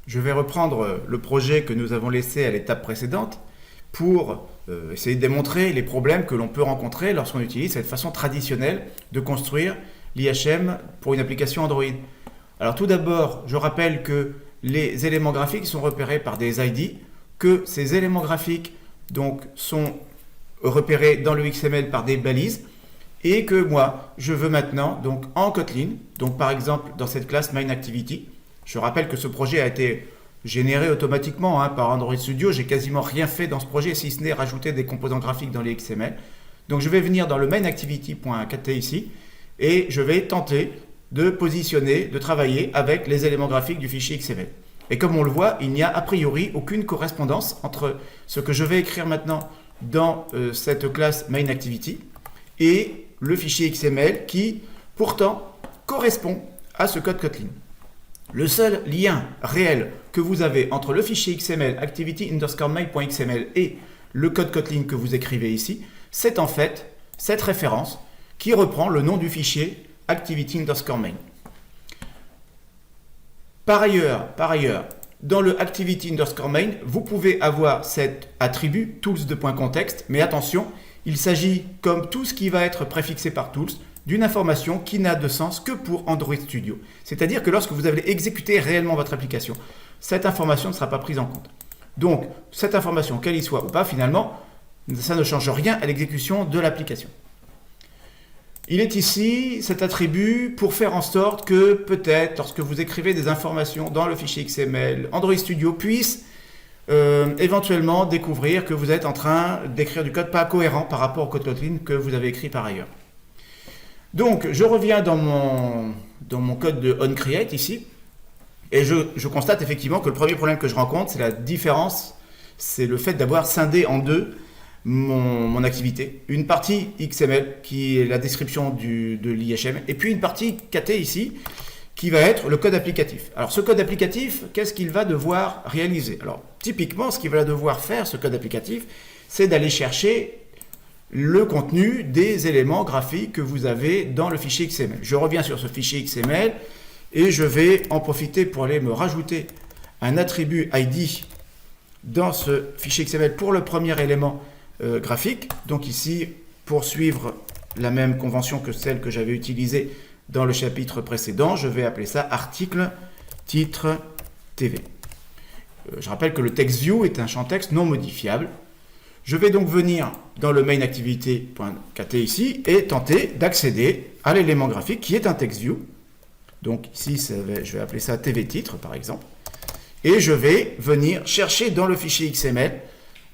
je vais reprendre le projet que nous avons laissé à l'étape précédente pour essayer de démontrer les problèmes que l'on peut rencontrer lorsqu'on utilise cette façon traditionnelle de construire l'IHM pour une application Android. Alors tout d'abord, je rappelle que les éléments graphiques sont repérés par des ID, que ces éléments graphiques donc, sont repérés dans le XML par des balises, et que moi, je veux maintenant, donc en Kotlin, donc par exemple dans cette classe MainActivity, je rappelle que ce projet a été généré automatiquement par Android Studio, j'ai quasiment rien fait dans ce projet, si ce n'est rajouter des composants graphiques dans les XML. Donc je vais venir dans le MainActivity.kt ici, et je vais tenter de positionner, de travailler avec les éléments graphiques du fichier XML. Et comme on le voit, il n'y a a priori aucune correspondance entre ce que je vais écrire maintenant dans cette classe MainActivity et le fichier XML qui, pourtant, correspond à ce code Kotlin. Le seul lien réel que vous avez entre le fichier XML activity_main.xml et le code Kotlin que vous écrivez ici, c'est en fait cette référence qui reprend le nom du fichier activity_main. Par ailleurs, dans le activity_main, vous pouvez avoir cet attribut tools_context, mais attention, il s'agit, comme tout ce qui va être préfixé par tools, d'une information qui n'a de sens que pour Android Studio. C'est-à-dire que lorsque vous allez exécuter réellement votre application, cette information ne sera pas prise en compte. Donc, cette information, qu'elle y soit ou pas, finalement, ça ne change rien à l'exécution de l'application. Il est ici cet attribut pour faire en sorte que peut-être, lorsque vous écrivez des informations dans le fichier XML, Android Studio puisse éventuellement découvrir que vous êtes en train d'écrire du code pas cohérent par rapport au code Kotlin que vous avez écrit par ailleurs. Donc, je reviens dans mon code de onCreate ici, et je constate effectivement que le premier problème que je rencontre, c'est la différence, c'est le fait d'avoir scindé en deux mon activité. Une partie XML, qui est la description de l'IHM, et puis une partie KT ici, qui va être le code applicatif. Alors, ce code applicatif, qu'est-ce qu'il va devoir réaliser? Alors, typiquement, ce qu'il va devoir faire, ce code applicatif, c'est d'aller chercher le contenu des éléments graphiques que vous avez dans le fichier XML. Je reviens sur ce fichier XML et je vais en profiter pour aller me rajouter un attribut ID dans ce fichier XML pour le premier élément graphique. Donc ici, pour suivre la même convention que celle que j'avais utilisée dans le chapitre précédent, je vais appeler ça article titre TV. Je rappelle que le TextView est un champ texte non modifiable. Je vais donc venir dans le MainActivity.kt ici et tenter d'accéder à l'élément graphique qui est un TextView. Donc ici, je vais appeler ça TV titre par exemple. Et je vais venir chercher dans le fichier XML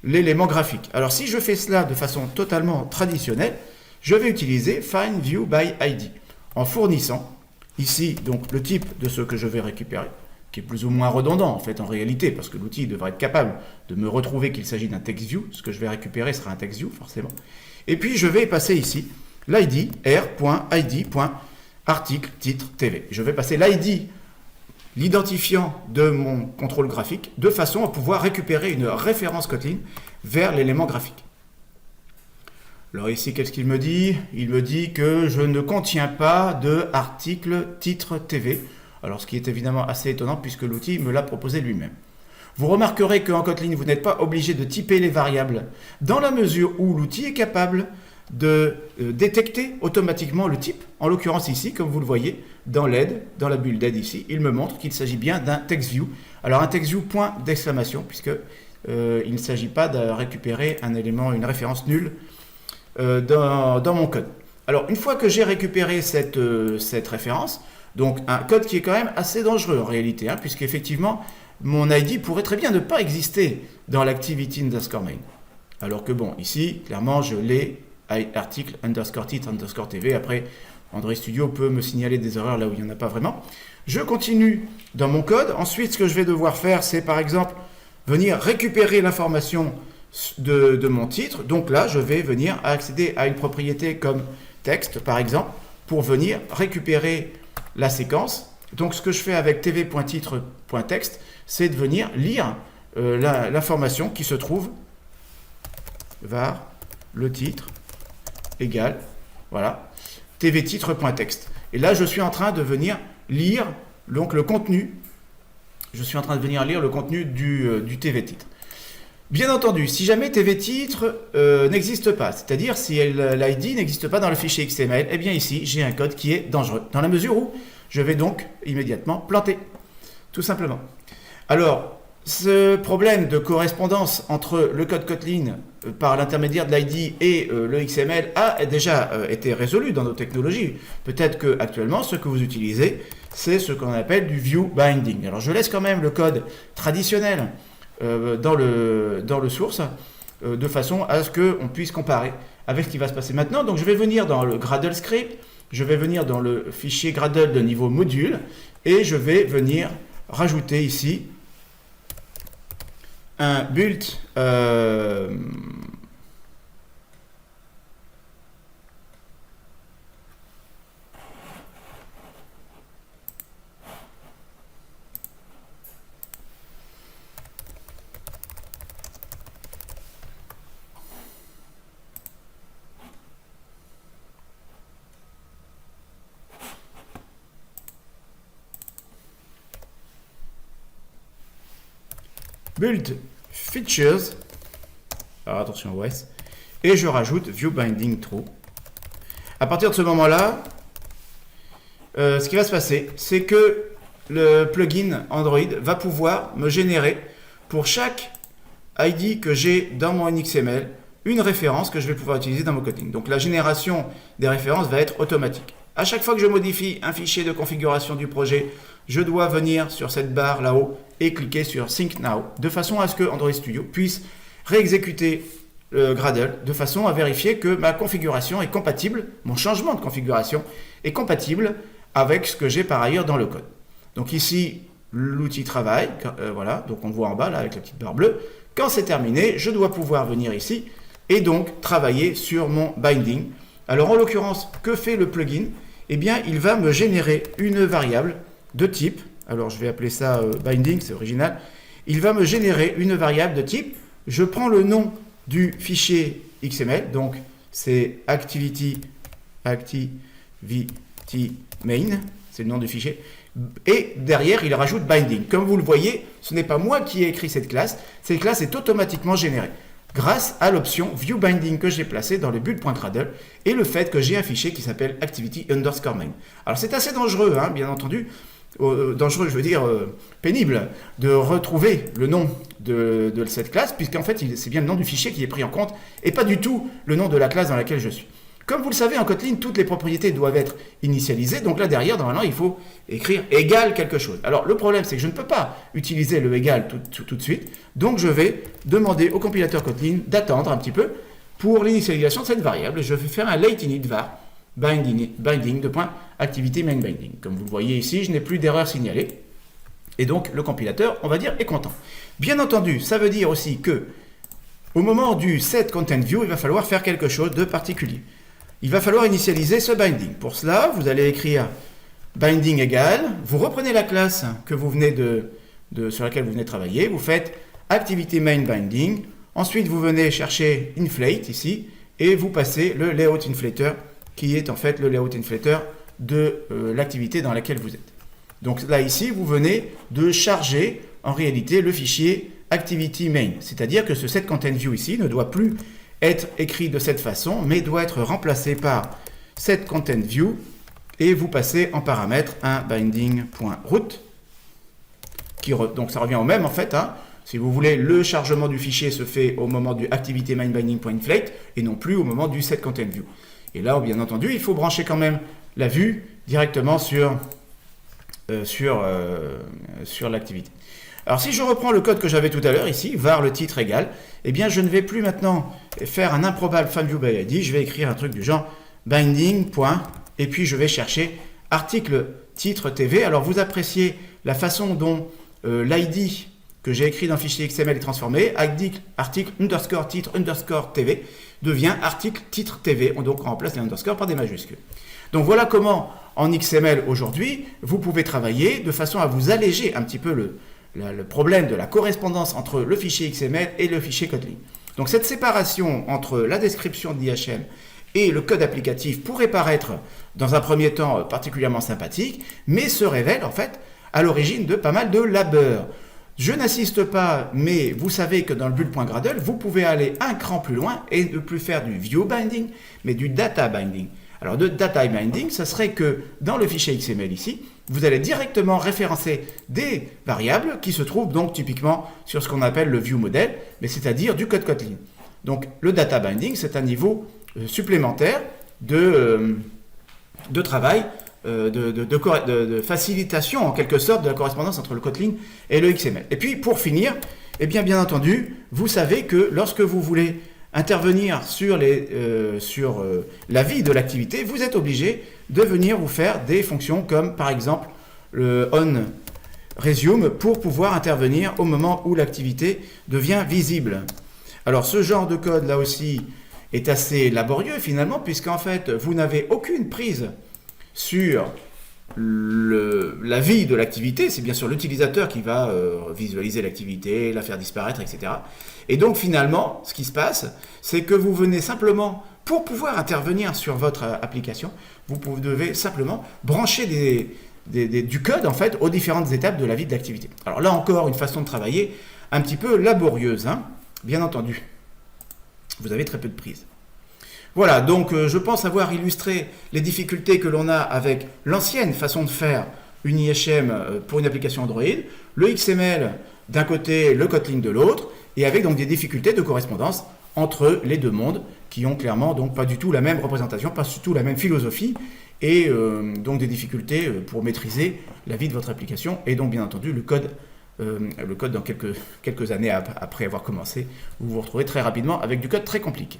l'élément graphique. Alors si je fais cela de façon totalement traditionnelle, je vais utiliser findViewById en fournissant ici donc le type de ce que je vais récupérer, qui est plus ou moins redondant en fait en réalité, parce que l'outil devrait être capable de me retrouver qu'il s'agit d'un TextView. Ce que je vais récupérer sera un TextView forcément. Et puis je vais passer ici l'ID r.id.article titre TV. Je vais passer l'ID, l'identifiant de mon contrôle graphique, de façon à pouvoir récupérer une référence Kotlin vers l'élément graphique. Alors ici, qu'est-ce qu'il me dit? Il me dit que je ne contiens pas de article titre TV. Alors ce qui est évidemment assez étonnant puisque l'outil me l'a proposé lui-même. Vous remarquerez qu'en Kotlin, vous n'êtes pas obligé de typer les variables dans la mesure où l'outil est capable de détecter automatiquement le type. En l'occurrence ici, comme vous le voyez, dans l'aide, dans la bulle d'aide ici, il me montre qu'il s'agit bien d'un TextView. Alors un TextView point d'exclamation puisque il ne s'agit pas de récupérer un élément, une référence nulle dans mon code. Alors une fois que j'ai récupéré cette référence, donc un code qui est quand même assez dangereux en réalité, puisqu'effectivement mon ID pourrait très bien ne pas exister dans l'activity_main. Alors que bon, ici, clairement, je l'ai article _titre _tv. Après, Android Studio peut me signaler des erreurs là où il n'y en a pas vraiment. Je continue dans mon code. Ensuite, ce que je vais devoir faire, c'est par exemple venir récupérer l'information de mon titre. Donc là, je vais venir accéder à une propriété comme texte, par exemple, pour venir récupérer la séquence. Donc ce que je fais avec tv.titre.text, c'est de venir lire l'information qui se trouve var le titre égale, voilà, tvtitre.text. Et là, je suis en train de venir lire donc, le contenu je suis en train de venir lire le contenu du TV titre. Bien entendu, si jamais TV titre n'existe pas, c'est-à-dire si l'ID n'existe pas dans le fichier XML, eh bien ici, j'ai un code qui est dangereux, dans la mesure où je vais donc immédiatement planter, tout simplement. Alors, ce problème de correspondance entre le code Kotlin par l'intermédiaire de l'ID et le XML a déjà été résolu dans nos technologies. Peut-être qu'actuellement, ce que vous utilisez, c'est ce qu'on appelle du view binding. Alors, je laisse quand même le code traditionnel dans le source, de façon à ce qu'on puisse comparer avec ce qui va se passer maintenant. Donc je vais venir dans le Gradle script, je vais venir dans le fichier Gradle de niveau module, et je vais venir rajouter ici un build build features, alors attention OS, et je rajoute view binding true. À partir de ce moment-là, ce qui va se passer, c'est que le plugin Android va pouvoir me générer pour chaque ID que j'ai dans mon XML une référence que je vais pouvoir utiliser dans mon Kotlin. Donc la génération des références va être automatique. À chaque fois que je modifie un fichier de configuration du projet, je dois venir sur cette barre là-haut et cliquer sur Sync Now, de façon à ce que Android Studio puisse réexécuter le Gradle, de façon à vérifier que ma configuration est compatible, mon changement de configuration est compatible avec ce que j'ai par ailleurs dans le code. Donc ici, l'outil travaille, voilà, donc on le voit en bas là avec la petite barre bleue. Quand c'est terminé, je dois pouvoir venir ici et donc travailler sur mon binding. Alors en l'occurrence, que fait le plugin? Eh bien, il va me générer une variable de type, alors je vais appeler ça binding, c'est original. Il va me générer une variable de type, je prends le nom du fichier XML, donc c'est activity main, c'est le nom du fichier, et derrière il rajoute binding. Comme vous le voyez, ce n'est pas moi qui ai écrit cette classe est automatiquement générée grâce à l'option view binding que j'ai placée dans le build.gradle et le fait que j'ai un fichier qui s'appelle activity_main. Alors c'est assez dangereux, hein, bien entendu, dangereux, je veux dire pénible, de retrouver le nom de cette classe, puisqu'en fait c'est bien le nom du fichier qui est pris en compte et pas du tout le nom de la classe dans laquelle je suis. Comme vous le savez, en Kotlin, toutes les propriétés doivent être initialisées, donc là derrière, normalement, il faut écrire égal quelque chose. Alors le problème, c'est que je ne peux pas utiliser le égal tout de suite, donc je vais demander au compilateur Kotlin d'attendre un petit peu pour l'initialisation de cette variable, et je vais faire un late init var binding de point activity main binding. Comme vous le voyez ici, je n'ai plus d'erreur signalée, et donc le compilateur, on va dire, est content. Bien entendu, ça veut dire aussi que au moment du set content view, il va falloir faire quelque chose de particulier. Il va falloir initialiser ce binding. Pour cela, vous allez écrire binding égal, vous reprenez la classe que vous venez sur laquelle vous venez de travailler, vous faites activity main binding, ensuite vous venez chercher inflate ici, et vous passez le layout inflator, qui est en fait le layout inflator de l'activité dans laquelle vous êtes. Donc là ici, vous venez de charger en réalité le fichier activity main, c'est-à-dire que ce set content view ici ne doit plus être écrit de cette façon, mais doit être remplacé par set content view, et vous passez en paramètre un binding.root, donc ça revient au même en fait, hein. Si vous voulez, le chargement du fichier se fait au moment du activity main binding.inflate et non plus au moment du set content view. Et là, bien entendu, il faut brancher quand même la vue directement sur l'activité. Alors si je reprends le code que j'avais tout à l'heure ici, var le titre égal, eh bien je ne vais plus maintenant faire un improbable FileViewById, je vais écrire un truc du genre binding. Et puis je vais chercher article titre TV. Alors vous appréciez la façon dont l'ID que j'ai écrit dans le fichier XML est transformé, article underscore titre underscore TV devient article titre TV, donc on remplace les underscores par des majuscules. Donc voilà comment en XML aujourd'hui vous pouvez travailler de façon à vous alléger un petit peu le problème de la correspondance entre le fichier XML et le fichier Kotlin. Donc cette séparation entre la description de l'IHM et le code applicatif pourrait paraître dans un premier temps particulièrement sympathique, mais se révèle en fait à l'origine de pas mal de labeur. Je n'insiste pas, mais vous savez que dans le build.gradle, vous pouvez aller un cran plus loin et ne plus faire du view binding, mais du data binding. Alors, de data binding, ça serait que dans le fichier XML ici, vous allez directement référencer des variables qui se trouvent donc typiquement sur ce qu'on appelle le view model, mais c'est-à-dire du code Kotlin. Donc, le data binding, c'est un niveau supplémentaire de travail, de facilitation en quelque sorte de la correspondance entre le Kotlin et le XML. Et puis pour finir, eh bien entendu, vous savez que lorsque vous voulez intervenir sur la vie de l'activité, vous êtes obligé de venir vous faire des fonctions comme par exemple le onResume pour pouvoir intervenir au moment où l'activité devient visible. Alors ce genre de code là aussi est assez laborieux finalement, puisqu'en fait vous n'avez aucune prise sur la vie de l'activité. C'est bien sûr l'utilisateur qui va visualiser l'activité, la faire disparaître, etc. Et donc finalement, ce qui se passe, c'est que vous venez simplement, pour pouvoir intervenir sur votre application, vous devez simplement brancher du code en fait aux différentes étapes de la vie de l'activité. Alors là encore, une façon de travailler un petit peu laborieuse, hein, bien entendu. Vous avez très peu de prise. Voilà, donc je pense avoir illustré les difficultés que l'on a avec l'ancienne façon de faire une IHM pour une application Android, le XML d'un côté, le Kotlin de l'autre, et avec donc des difficultés de correspondance entre les deux mondes qui ont clairement donc pas du tout la même représentation, pas du tout la même philosophie, et donc des difficultés pour maîtriser la vie de votre application, et donc bien entendu le code dans quelques années après avoir commencé, vous vous retrouvez très rapidement avec du code très compliqué.